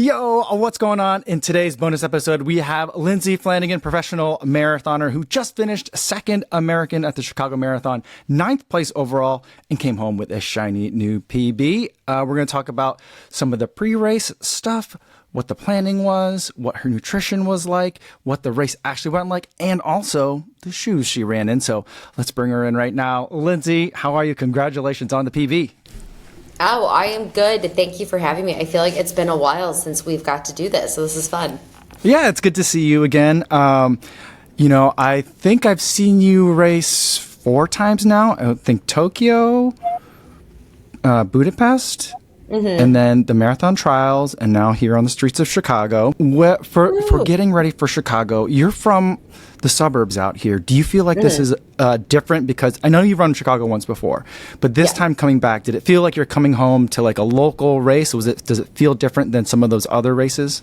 Yo, what's going on? In today's bonus episode, we have Lindsay Flanagan, professional marathoner who just finished second American at the Chicago Marathon, 9th place overall, and came home with a shiny new PB. We're going to talk about some of the pre-race stuff, what the planning was, what her nutrition was like, what the race actually went like, and also the shoes she ran in. So let's bring her in right now. Lindsay, how are you? Congratulations on the PB. Oh, I am good. Thank you for having me. I feel like it's been a while since we've got to do this, so this is fun. Yeah, it's good to see you again. I think I've seen you race 4 times now. I think Tokyo, Budapest, and then the marathon trials, and now here on the streets of Chicago. For getting ready for Chicago, you're from the suburbs out here. Do you feel like this is different? Because I know you've run Chicago once before, but this time coming back, did it feel like you're coming home to like a local race? Does it feel different than some of those other races?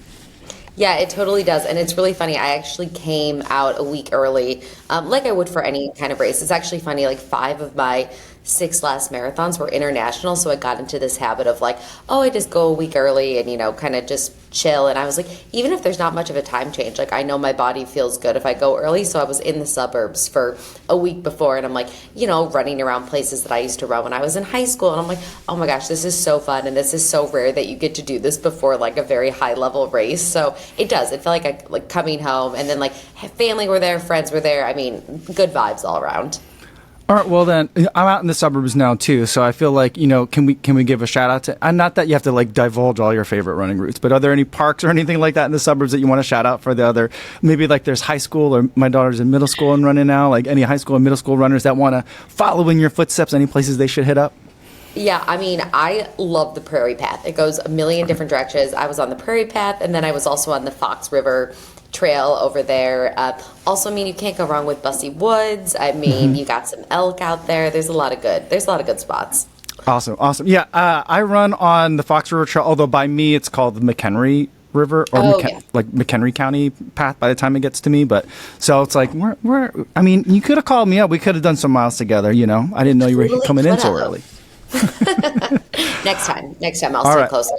Yeah, it totally does. And it's really funny. I actually came out a week early, like I would for any kind of race. It's actually funny, like 5 of my 6 last marathons were international. So I got into this habit of like, oh, I just go a week early and, kind of just chill. And I was like, even if there's not much of a time change, like I know my body feels good if I go early. So I was in the suburbs for a week before. And I'm like, running around places that I used to run when I was in high school. And I'm like, oh my gosh, this is so fun. And this is so rare that you get to do this before like a very high level race. So it does. It felt like like coming home, and then like family were there, friends were there. I mean, good vibes all around. All right, well then, I'm out in the suburbs now too, so I feel like, can we give a shout out to, not that you have to like divulge all your favorite running routes, but are there any parks or anything like that in the suburbs that you want to shout out for the other, maybe like there's high school, or my daughter's in middle school and running now, like any high school and middle school runners that want to follow in your footsteps, any places they should hit up? Yeah, I mean, I love the Prairie Path. It goes a million different directions. I was on the Prairie Path, and then I was also on the Fox River Trail over there. Also, I mean, you can't go wrong with Bussy Woods. I mean, you got some elk out there. There's a lot of good spots. Awesome. Yeah, I run on the Fox River Trail, although by me it's called the McHenry River, or like McHenry County Path by the time it gets to me. But so it's like, I mean, you could have called me up. We could have done some miles together, I didn't know you were coming in so early. Next time I'll stay closer.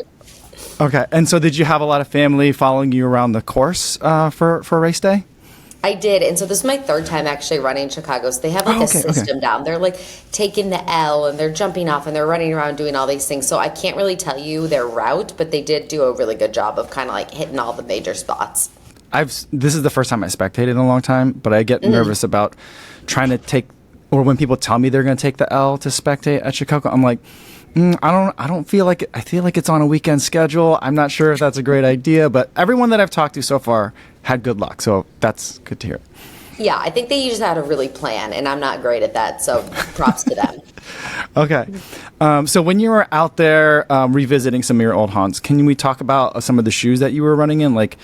Okay, and so did you have a lot of family following you around the course for race day? I did, and so this is my 3rd time actually running Chicago. So they have like a system down. They're like taking the L, and they're jumping off, and they're running around doing all these things. So I can't really tell you their route, but they did do a really good job of kind of like hitting all the major spots. This is the first time I spectated in a long time, but I get nervous about trying to take, or when people tell me they're going to take the L to spectate at Chicago, I'm like, I don't feel like it. I feel like it's on a weekend schedule. I'm not sure if that's a great idea, but everyone that I've talked to so far had good luck, so that's good to hear. Yeah, I think they usually had a really plan, and I'm not great at that, so props to them. Okay. So when you were out there revisiting some of your old haunts, can we talk about some of the shoes that you were running in? Like,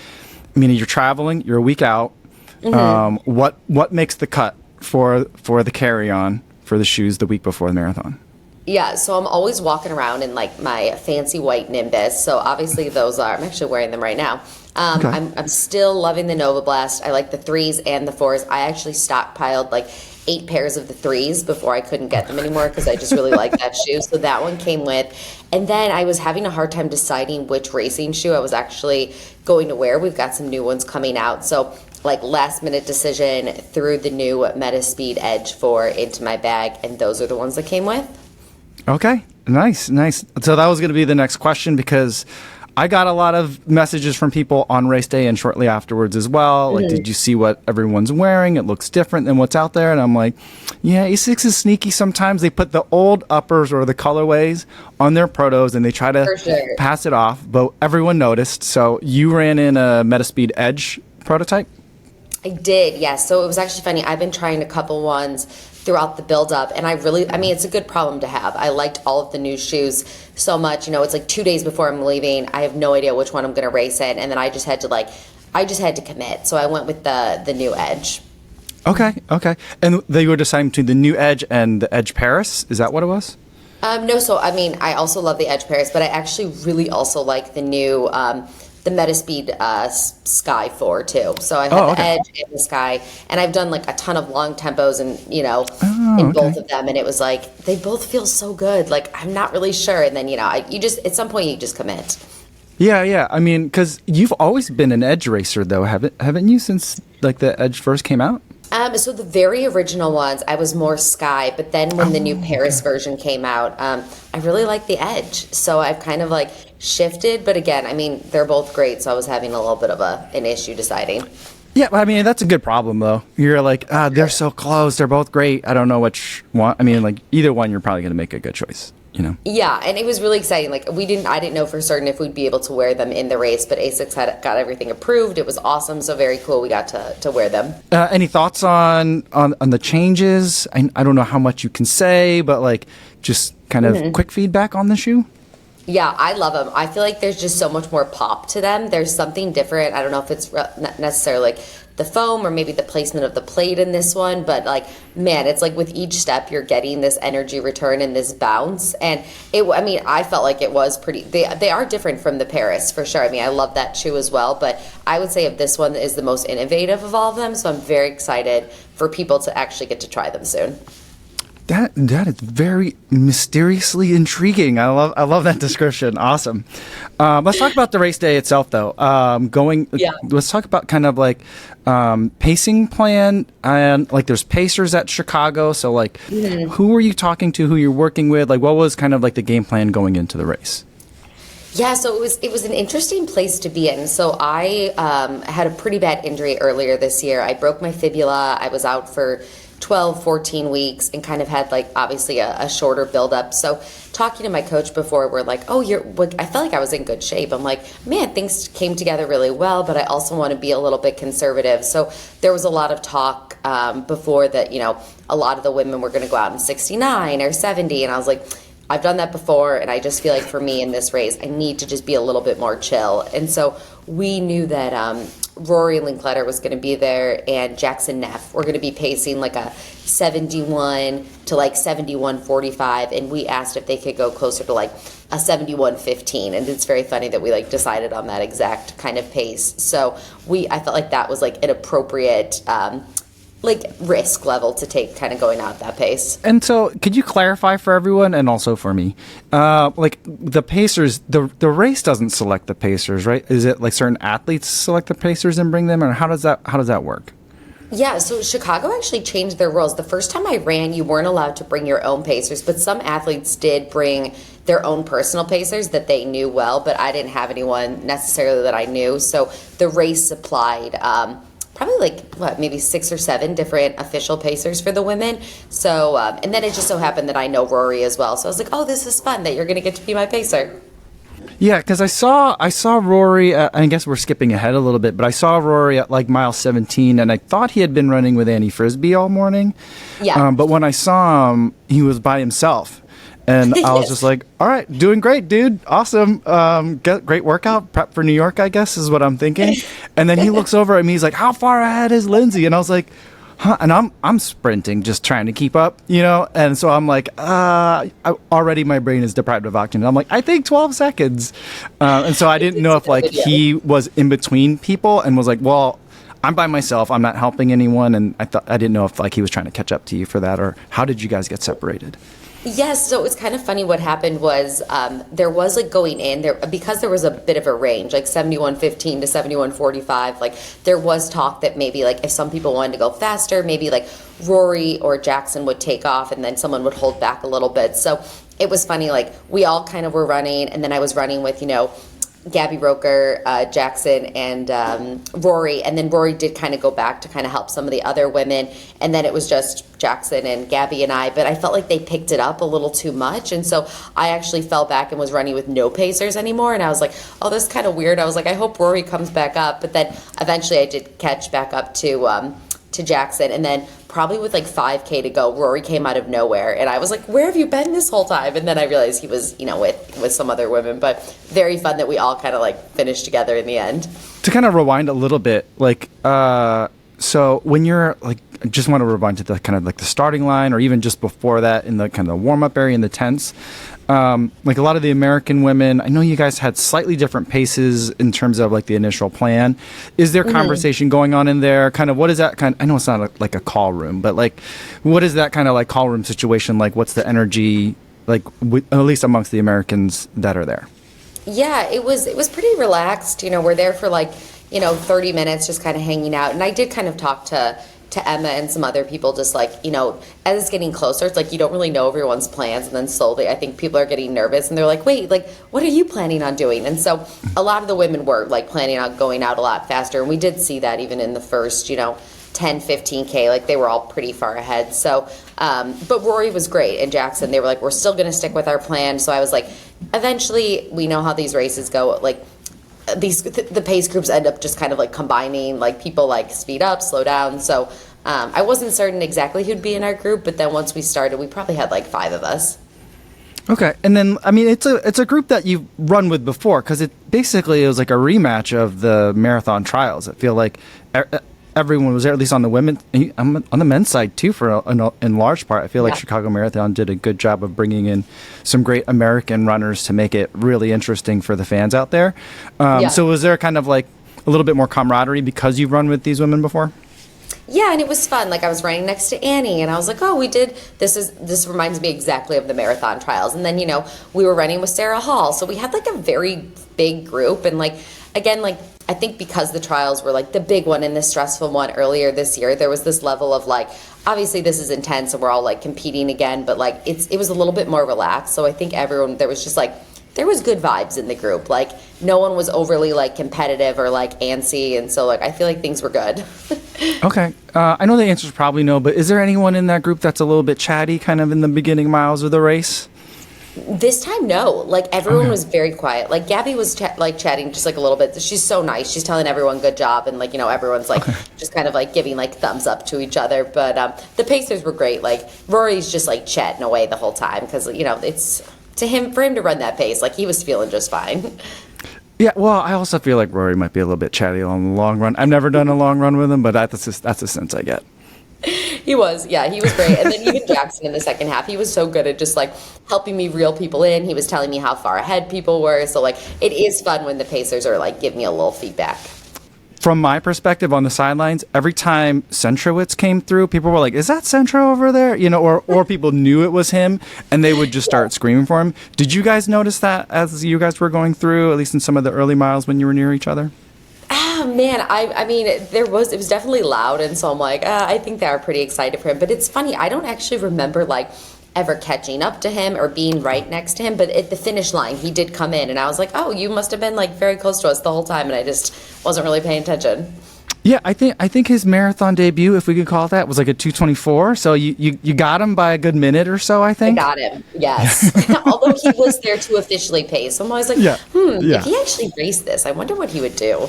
I mean, you're traveling, you're a week out. What makes the cut for the carry-on for the shoes the week before the marathon? Yeah, so I'm always walking around in like my fancy white Nimbus. So obviously I'm actually wearing them right now. I'm still loving the Nova Blast. I like the 3s and the 4s. I actually stockpiled like 8 pairs of the 3s before I couldn't get them anymore because I just really like that shoe. So that one came with. And then I was having a hard time deciding which racing shoe I was actually going to wear. We've got some new ones coming out. So like last minute decision, threw the new metaspeed Edge 4 into my bag, and those are the ones that came with. Okay, nice. So that was going to be the next question, because I got a lot of messages from people on race day and shortly afterwards as well. Like, did you see what everyone's wearing? It looks different than what's out there. And I'm like, yeah, A6 is sneaky. Sometimes they put the old uppers or the colorways on their protos and they try to pass it off, but everyone noticed. So you ran in a Metaspeed Edge prototype? I did, yes. So it was actually funny. I've been trying a couple ones throughout the build-up, and I mean, it's a good problem to have. I liked all of the new shoes so much. It's like 2 days before I'm leaving. I have no idea which one I'm going to race in, and then I just had to commit. So I went with the new Edge. Okay. And they were deciding between the new Edge and the Edge Paris? Is that what it was? No, so I mean, I also love the Edge Paris, but I actually really also like the new the Metaspeed Sky 4 too. So I had the Edge and the Sky, and I've done like a ton of long tempos and in both of them, and it was like they both feel so good. Like I'm not really sure, and then you just at some point you just commit. Yeah, yeah. I mean, because you've always been an edge racer, though, haven't you? Since like the edge first came out. So the very original ones, I was more Sky, but then when the new Paris version came out, I really like the Edge. So I've kind of like shifted, but again, I mean, they're both great, so I was having a little bit of an issue deciding. Yeah, I mean that's a good problem though. You're like, they're so close. They're both great. I don't know which one. I mean, like either one, you're probably gonna make a good choice. You know. Yeah, and it was really exciting. Like I didn't know for certain if we'd be able to wear them in the race, but ASICS had got everything approved. It was awesome, so very cool. We got to wear them. Any thoughts on the changes? I don't know how much you can say, but like just kind of quick feedback on the shoe. Yeah, I love them. I feel like there's just so much more pop to them. There's something different. I don't know if it's not necessarily like the foam or maybe the placement of the plate in this one, but like, man, it's like with each step you're getting this energy return and this bounce. And I felt like it was pretty, they are different from the Paris for sure. I mean, I love that shoe as well, but I would say if this one is the most innovative of all of them. So I'm very excited for people to actually get to try them soon. That is very mysteriously intriguing. I love that description. Awesome. Let's talk about the race day itself, though. Let's talk about kind of like pacing plan, and like there's pacers at Chicago. So like, who were you talking to? Who you're working with? Like, what was kind of like the game plan going into the race? Yeah, so it was an interesting place to be in. So I had a pretty bad injury earlier this year. I broke my fibula. I was out for 12, 14 weeks and kind of had like obviously a shorter buildup. So talking to my coach before, we're like, I felt like I was in good shape. I'm like, man, things came together really well, but I also want to be a little bit conservative. So there was a lot of talk before that, a lot of the women were going to go out in 69 or 70. And I was like, I've done that before. And I just feel like for me in this race, I need to just be a little bit more chill. And so we knew that Rory Linkletter was going to be there and Jackson Neff were going to be pacing like a 71 to like 71.45, and we asked if they could go closer to like a 71.15, and it's very funny that we like decided on that exact kind of pace. So I felt like that was like an appropriate like risk level to take kind of going out at that pace. And so could you clarify for everyone and also for me, like the pacers, the race doesn't select the pacers, right? Is it like certain athletes select the pacers and bring them, or how does that work? Yeah, so Chicago actually changed their rules. The first time I ran, you weren't allowed to bring your own pacers, but some athletes did bring their own personal pacers that they knew well, but I didn't have anyone necessarily that I knew. So the race supplied probably like maybe 6 or 7 different official pacers for the women. So and then it just so happened that I know Rory as well. So I was like, oh, this is fun that you're going to get to be my pacer. Yeah, because I saw Rory. I guess we're skipping ahead a little bit, but I saw Rory at like mile 17, and I thought he had been running with Annie Frisbee all morning. Yeah. But when I saw him, he was by himself. And I was just like, all right, doing great, dude. Awesome. Great workout. Prep for New York, I guess, is what I'm thinking. And then he looks over at me. He's like, how far ahead is Lindsay? And I was like, huh? And I'm sprinting, just trying to keep up, And so I'm like, already my brain is deprived of oxygen. I'm like, I think 12 seconds. And so I didn't know if like he was in between people and was like, well, I'm by myself. I'm not helping anyone. And I didn't know if like he was trying to catch up to you for that, or how did you guys get separated? Yes, so it was kind of funny. What happened was there was like going in there, because there was a bit of a range, like 71.15 to 71.45. Like there was talk that maybe like if some people wanted to go faster, maybe like Rory or Jackson would take off and then someone would hold back a little bit. So it was funny, like we all kind of were running, and then I was running with, Gabby Rooker, Jackson, and Rory, and then Rory did kind of go back to kind of help some of the other women, and then it was just Jackson and Gabby and I, but I felt like they picked it up a little too much, and so I actually fell back and was running with no pacers anymore, and I was like, oh, this is kind of weird. I was like, I hope Rory comes back up, but then eventually I did catch back up to Jackson, and then probably with like 5K to go, Rory came out of nowhere, and I was like, where have you been this whole time? And then I realized he was, with some other women, but very fun that we all kind of like finished together in the end. To kind of rewind a little bit, like, so when you're like, I just want to rewind to the kind of like the starting line, or even just before that in the kind of the warm-up area in the tents. Like a lot of the American women, I know you guys had slightly different paces in terms of like the initial plan. Is there conversation going on in there? Kind of what is that kind of, I know it's not like a call room, but like what is that kind of like call room situation like? What's the energy like at least amongst the Americans that are there? Yeah, it was pretty relaxed. We're there for like, 30 minutes just kind of hanging out. And I did kind of talk to Emma and some other people, just like, as it's getting closer, it's like you don't really know everyone's plans, and then slowly I think people are getting nervous and they're like, wait, like, what are you planning on doing? And so a lot of the women were like planning on going out a lot faster, and we did see that even in the first, 10, 15K, like they were all pretty far ahead. So, but Rory was great, and Jackson, they were like, we're still going to stick with our plan. So I was like, eventually we know how these races go. Like the pace groups end up just kind of like combining, like people like speed up, slow down. So I wasn't certain exactly who'd be in our group, but then once we started, we probably had like 5 of us. Okay, and then I mean it's a group that you've run with before, because it basically was like a rematch of the marathon trials. I feel like everyone was there, at least on the women, on the men's side too. In large part, I feel like Chicago Marathon did a good job of bringing in some great American runners to make it really interesting for the fans out there. So was there kind of like a little bit more camaraderie because you've run with these women before? Yeah, and it was fun. Like I was running next to Annie, and I was like, "Oh, we did this reminds me exactly of the marathon trials." And then we were running with Sarah Hall, so we had like a very big group. And like again, like I think because the trials were like the big one and the stressful one earlier this year, there was this level of like, obviously this is intense and we're all like competing again, but like it was a little bit more relaxed. So I think there was good vibes in the group. Like no one was overly like competitive or like antsy, and so like I feel like things were good. Okay. I know the answer is probably no, but is there anyone in that group that's a little bit chatty kind of in the beginning miles of the race? This time, no. Like everyone was very quiet. Like Gabby was chatting just like a little bit. She's so nice. She's telling everyone good job, and like everyone's like just kind of like giving like thumbs up to each other. But the pacers were great. Like Rory's just like chatting away the whole time because it's for him to run that pace. Like he was feeling just fine. Yeah, well, I also feel like Rory might be a little bit chatty on the long run. I've never done a long run with him, but that's a sense I get. He was great. And then even Jackson in the second half, he was so good at just like helping me reel people in. He was telling me how far ahead people were. So like it is fun when the pacers are like giving me a little feedback. From my perspective on the sidelines, every time Centrowitz came through, people were like, "Is that Centro over there?" Or people knew it was him, and they would just start screaming for him. Did you guys notice that as you guys were going through, at least in some of the early miles when you were near each other? Oh, man, I mean, it was definitely loud, and so I'm like, I think they are pretty excited for him. But it's funny, I don't actually remember like ever catching up to him or being right next to him. But at the finish line, he did come in, and I was like, oh, you must have been like very close to us the whole time, and I just wasn't really paying attention. Yeah, I think his marathon debut, if we could call it that, was like a 2:24. So you got him by a good minute or so, I think. I got him, yes. Although he was there to officially pace, so I'm always like, if he actually raced this, I wonder what he would do.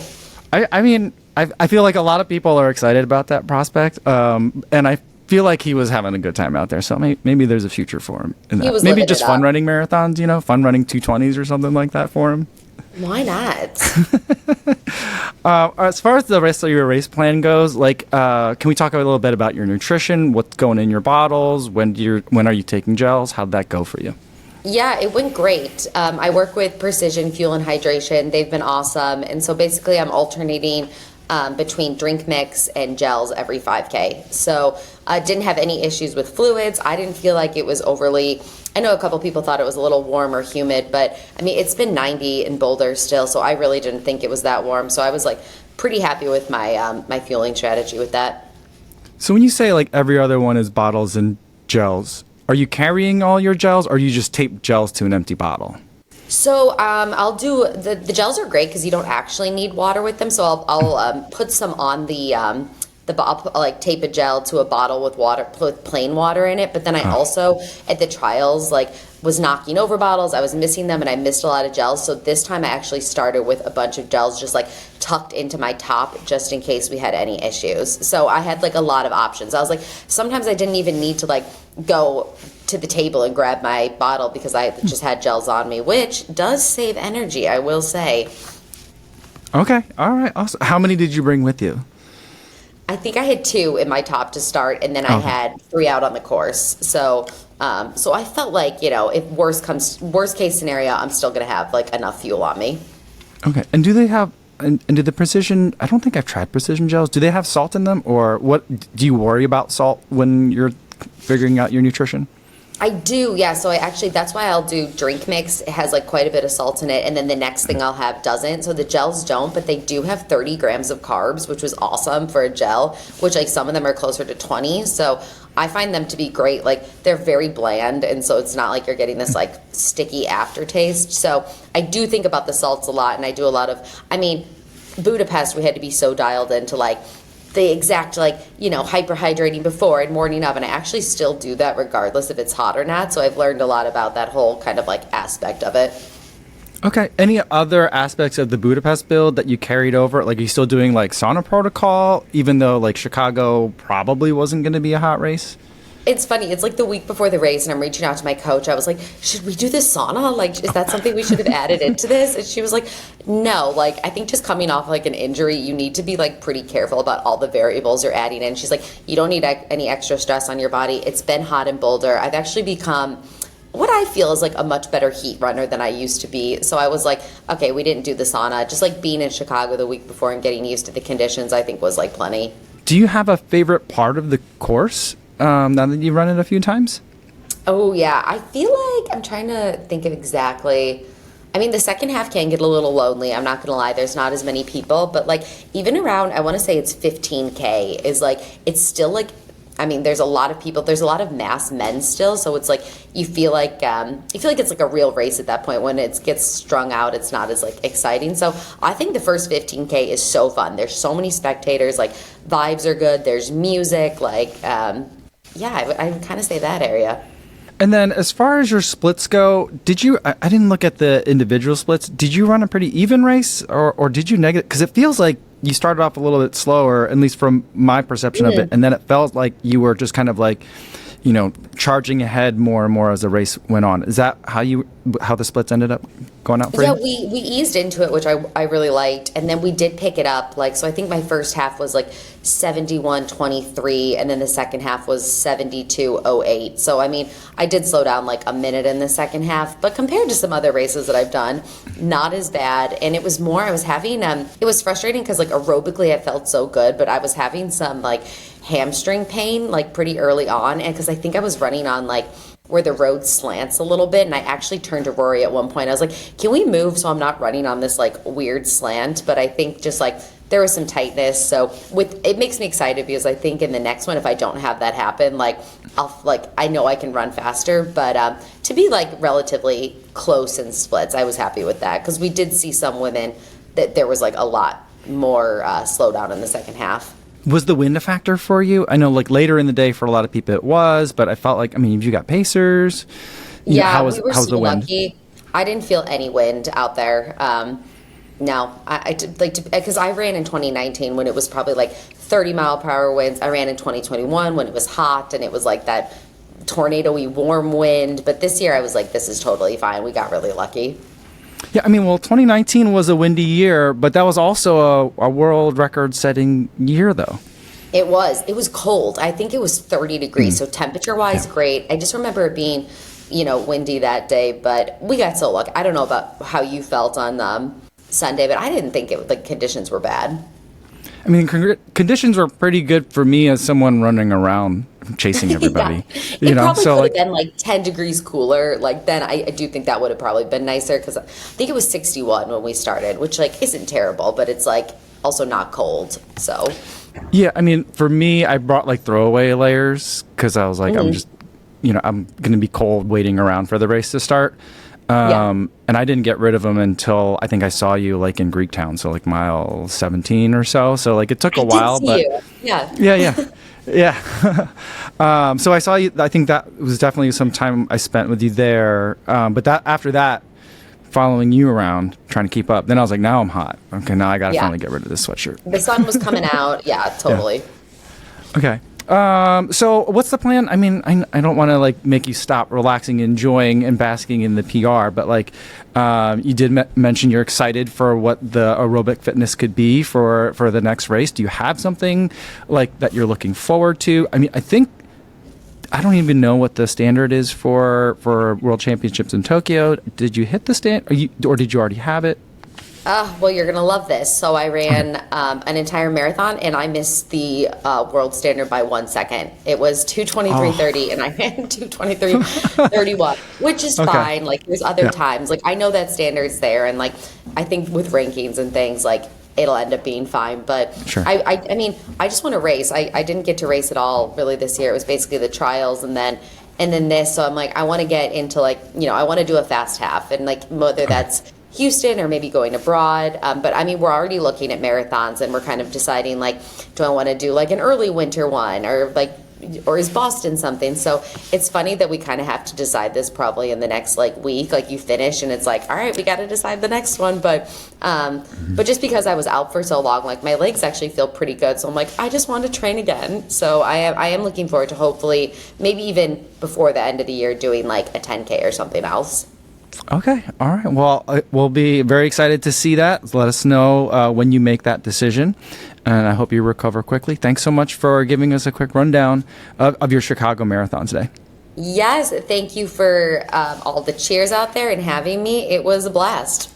I mean, I feel like a lot of people are excited about that prospect, and I feel like he was having a good time out there. So maybe there's a future for him in that. He was maybe living just it fun up. running marathons, fun running 2:20s or something like that for him. Why not? As far as the rest of your race plan goes, like, can we talk a little bit about your nutrition? What's going in your bottles? When are you taking gels? How'd that go for you? Yeah, it went great. I work with Precision Fuel and Hydration. They've been awesome. And so basically I'm alternating between drink mix and gels every 5K. So I didn't have any issues with fluids. I didn't feel like it was overly, I know a couple people thought it was a little warm or humid, but I mean, it's been 90 in Boulder still, so I really didn't think it was that warm. So I was like pretty happy with my my fueling strategy with that. So when you say like every other one is bottles and gels, are you carrying all your gels, or you just tape gels to an empty bottle? So I'll do the gels are great because you don't actually need water with them. So I'll put some on I'll like tape a gel to a bottle with plain water in it. But then I also at the trials like was knocking over bottles. I was missing them, and I missed a lot of gels. So this time I actually started with a bunch of gels just like tucked into my top just in case we had any issues. So I had like a lot of options. I was like, sometimes I didn't even need to like go to the table and grab my bottle because I just had gels on me, which does save energy, I will say. Okay. All right. Awesome. How many did you bring with you? I think I had 2 in my top to start, and then I had 3 out on the course. So I felt like, if worst case scenario, I'm still going to have like enough fuel on me. Okay. And do they have, and do the Precision, I don't think I've tried Precision gels. Do they have salt in them, or what? Do you worry about salt when you're figuring out your nutrition? I do, yeah. So that's why I'll do drink mix. It has like quite a bit of salt in it, and then the next thing I'll have doesn't. So the gels don't, but they do have 30 grams of carbs, which was awesome for a gel, which like some of them are closer to 20. So I find them to be great. Like they're very bland, and so it's not like you're getting this like sticky aftertaste. So I do think about the salts a lot, and I do a lot of, I mean, Budapest, we had to be so dialed into like the exact like, you know, hyperhydrating before and morning of, and I actually still do that regardless if it's hot or not. So I've learned a lot about that whole kind of like aspect of it. Okay. Any other aspects of the Budapest build that you carried over? Like, are you still doing like sauna protocol, even though like Chicago probably wasn't going to be a hot race? It's funny. It's like the week before the race, and I'm reaching out to my coach. I was like, should we do this sauna? Like, is that something we should have added into this? And she was like, no. Like, I think just coming off like an injury, you need to be like pretty careful about all the variables you're adding in. She's like, you don't need any extra stress on your body. It's been hot in Boulder. I've actually become what I feel is like a much better heat runner than I used to be. So I was like, okay, we didn't do the sauna. Just like being in Chicago the week before and getting used to the conditions, I think was like plenty. Do you have a favorite part of the course? Now that you've run it a few times? Oh, yeah. I feel like I'm trying to think of exactly. I mean, the second half can get a little lonely. I'm not going to lie. There's not as many people. But, like, even around, I want to say it's 15K is, like, it's still, like, I mean, there's a lot of people. There's a lot of mass men still. So it's, like, you feel like it's, like, a real race at that point. When it gets strung out, it's not as, like, exciting. So I think the first 15K is so fun. There's so many spectators. Like, vibes are good. There's music. Like, yeah, I would kind of say that area. And then as far as your splits go, I didn't look at the individual splits. Did you run a pretty even race or did you negative? Because it feels like you started off a little bit slower, at least from my perception of it. And then it felt like you were just kind of like, you know, charging ahead more and more as the race went on. Is that how the splits ended up going out for you? Yeah, we eased into it, which I really liked. And then we did pick it up. Like, so I think my first half was like 71:23, and then the second half was 72:08. So, I mean, I did slow down like a minute in the second half. But compared to some other races that I've done, not as bad. And it was more, I was having, it was frustrating because like aerobically I felt so good, but I was having some like hamstring pain like pretty early on. And because I think I was running on like where the road slants a little bit, and I actually turned to Rory at one point. I was like, can we move so I'm not running on this like weird slant? But I think just like there was some tightness, so it makes me excited because I think in the next one, if I don't have that happen, like I know I can run faster. But to be like relatively close in splits, I was happy with that because we did see some women that there was like a lot more slowdown in the second half. Was the wind a factor for you? I know, like later in the day, for a lot of people it was, but I felt like, I mean, you got pacers. Yeah, we were so the wind? Lucky. I didn't feel any wind out there. No, I did, like, because I ran in 2019 when it was probably like 30-mile-per-hour winds. I ran in 2021 when it was hot and it was like that tornado-y warm wind. But this year I was like, this is totally fine. We got really lucky. Yeah, I mean, well, 2019 was a windy year, but that was also a world record-setting year, though. It was. It was cold. I think it was 30 degrees, so temperature-wise, great. I just remember it being, windy that day, but we got so lucky. I don't know about how you felt on Sunday, but I didn't think the conditions were bad. I mean, conditions were pretty good for me as someone running around chasing everybody. Yeah. It probably could have been like 10 degrees cooler. Like then I do think that would have probably been nicer because I think it was 61 when we started, which like isn't terrible, but it's like also not cold. So yeah, I mean, for me, I brought like throwaway layers because I was like, I'm just, I'm going to be cold waiting around for the race to start. And I didn't get rid of them until I think I saw you like in Greektown, so like mile 17 or so. So like it took a while, but you. Yeah. Yeah. So I saw you. I think that was definitely some time I spent with you there. But after that, following you around, trying to keep up, then I was like, now I'm hot. Okay, now I got to finally get rid of this sweatshirt. The sun was coming out. Yeah, totally. Yeah. Okay. So what's the plan? I mean, I don't want to like make you stop relaxing, enjoying, and basking in the PR, but like you did mention you're excited for what the aerobic fitness could be for the next race. Do you have something like that you're looking forward to? I mean, I don't even know what the standard is for World Championships in Tokyo. Did you hit the standard, or did you already have it? Well, you're gonna love this. So I ran an entire marathon, and I missed the world standard by 1 second. It was 2:23:30, and I ran 2:23:31, which is Okay. fine. Like there's other Yeah. times, like I know that standard's there, and like I think with rankings and things, like it'll end up being fine. But Sure. I mean, I just want to race. I didn't get to race at all really this year. It was basically the trials, and then this. So I'm like, I want to get into like, I want to do a fast half, and like whether that's Houston or maybe going abroad. But I mean, we're already looking at marathons, and we're kind of deciding like, do I want to do like an early winter one, or is Boston something? So it's funny that we kind of have to decide this probably in the next like week. Like you finish and it's like, all right, we got to decide the next one. But just because I was out for so long, like my legs actually feel pretty good. So I'm like, I just want to train again. So I am looking forward to hopefully maybe even before the end of the year doing like a 10K or something else. Okay. All right. Well, we'll be very excited to see that. Let us know when you make that decision. And I hope you recover quickly. Thanks so much for giving us a quick rundown of your Chicago Marathon today. Yes. Thank you for all the cheers out there and having me. It was a blast.